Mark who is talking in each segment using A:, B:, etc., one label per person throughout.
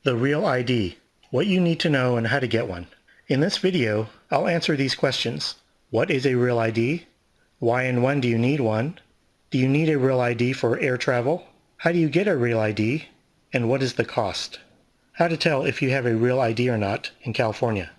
A: The real ID, what you need to know and how to get one. In this video, I'll answer these questions. What is a real ID? Why and when do you need one? Do you need a real ID for air travel? How do you get a real ID? And what is the cost? How to tell if you have a real ID or not in California.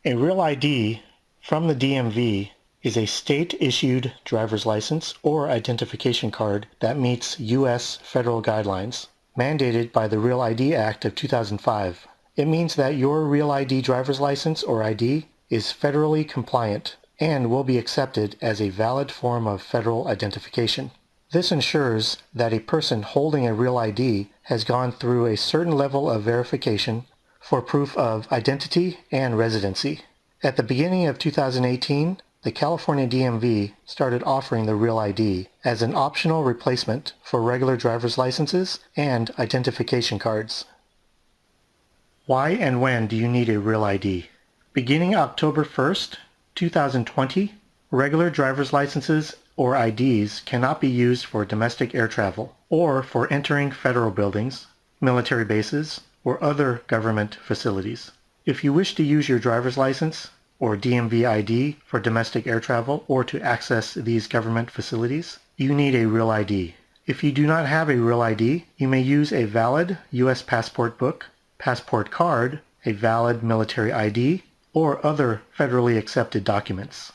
A: A real ID from the DMV is a state-issued driver's license or identification card that meets U.S. federal guidelines, mandated by the Real ID Act of 2005. It means that your Real ID driver's license or ID is federally compliant and will be accepted as a valid form of federal identification. This ensures that a person holding a Real ID has gone through a certain level of verification for proof of identity and residency. At the beginning of 2018, the California DMV started offering the Real ID as an optional replacement for regular driver's licenses and identification cards. Why and when do you need a Real ID? Beginning October 1st, 2020, regular driver's licenses or IDs cannot be used for domestic air travel or for entering federal buildings, military bases, or other government facilities. If you wish to use your driver's license or DMV ID for domestic air travel or to access these government facilities, you need a Real ID. If you do not have a Real ID, you may use a valid U.S. passport book, passport card, a valid military ID, or other federally accepted documents.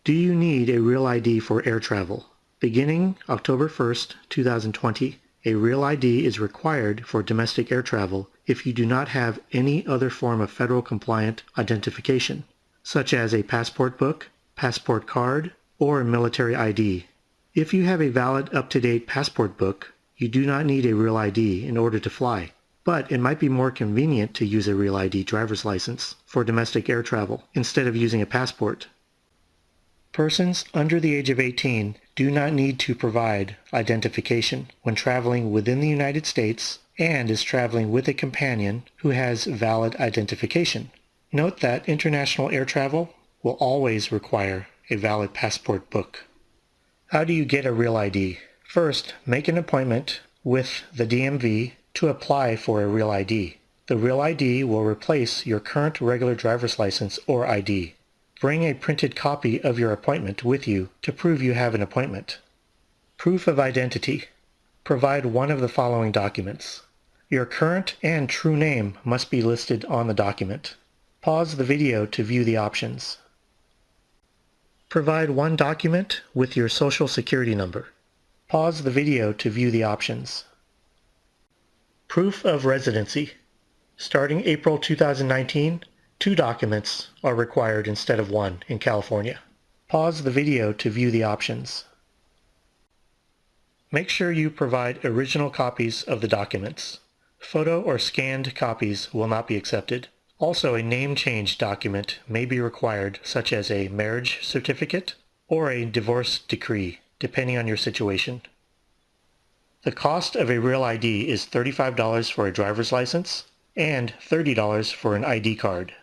A: Do you need a Real ID for air travel? Beginning October 1st, 2020, a Real ID is required for domestic air travel if you do not have any other form of federal compliant identification, such as a passport book, passport card, or military ID. If you have a valid up-to-date passport book, you do not need a Real ID in order to fly, but it might be more convenient to use a Real ID driver's license for domestic air travel instead of using a passport. Persons under the age of 18 do not need to provide identification when traveling within the United States and is traveling with a companion who has valid identification. Note that international air travel will always require a valid passport book. How do you get a Real ID? First, make an appointment with the DMV to apply for a Real ID. The Real ID will replace your current regular driver's license or ID. Bring a printed copy of your appointment with you to prove you have an appointment. Proof of identity. Provide one of the following documents. Your current and true name must be listed on the document. Pause the video to view the options. Provide one document with your Social Security number. Pause the video to view the options. Proof of residency. Starting April 2019, 2 documents are required instead of 1 in California. Pause the video to view the options. Make sure you provide original copies of the documents. Photo or scanned copies will not be accepted. Also, a name change document may be required, such as a marriage certificate or a divorce decree, depending on your situation. The cost of a Real ID is $35 for a driver's license and $30 for an ID card.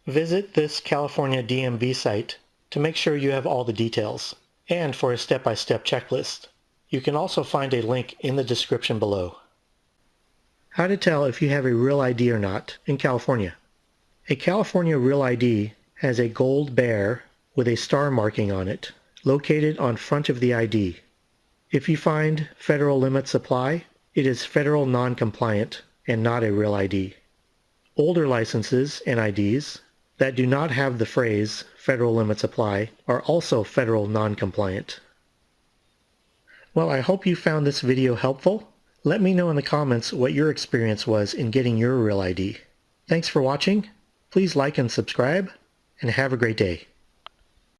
A: Visit this California DMV site to make sure you have all the details and for a step-by-step checklist. You can also find a link in the description below. How to tell if you have a Real ID or not in California. A California Real ID has a gold bear with a star marking on it, located on front of the ID. If you find federal limits apply, it is federal non-compliant and not a Real ID. Older licenses and IDs that do not have the phrase federal limits apply are also federal non-compliant. Well, I hope you found this video helpful. Let me know in the comments what your experience was in getting your Real ID. Thanks for watching. Please like and subscribe, and have a great day.